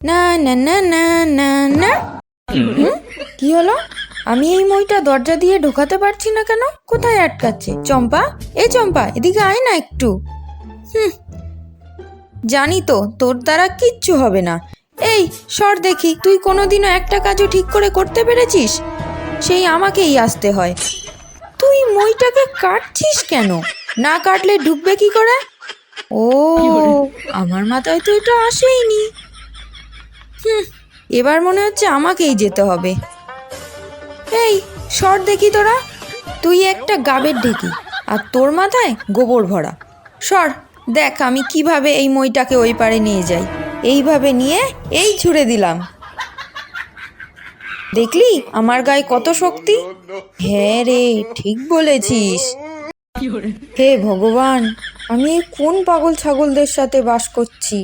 না না না না না না। কি হলো? আমি এই মইটা দরজা দিয়ে ঢোকাতে পারছি না কেন? কোথায় আটকাচ্ছে? চম্পা, এ চম্পা, এদিকে আয় না একটু। জানি তো তোর দ্বারা কিচ্ছু হবে না। এই সর দেখি, তুই কোনোদিনও একটা কাজও ঠিক করে করতে পেরেছিস? সেই আমাকেই আসতে হয়। তুই মইটাকে কাটছিস কেন? না কাটলে ঢুকবে কি করে? ও, আমার মাথায় তো এটা আসেইনি। এবার মনে হচ্ছে আমাকেই যেতে হবে। এই সর দেখি তোরা, তুই একটা গাবের ঢেকি আর তোর মাথায় গোবর ভরা। সর, দেখ আমি কিভাবে এই মইটাকে ওই পারে নিয়ে যাই। এইভাবে নিয়ে এই ছুঁড়ে দিলাম। দেখলি আমার গায়ে কত শক্তি? হ্যাঁ রে, ঠিক বলেছিস। হে ভগবান, আমি এই কোন পাগল ছাগলদের সাথে বাস করছি?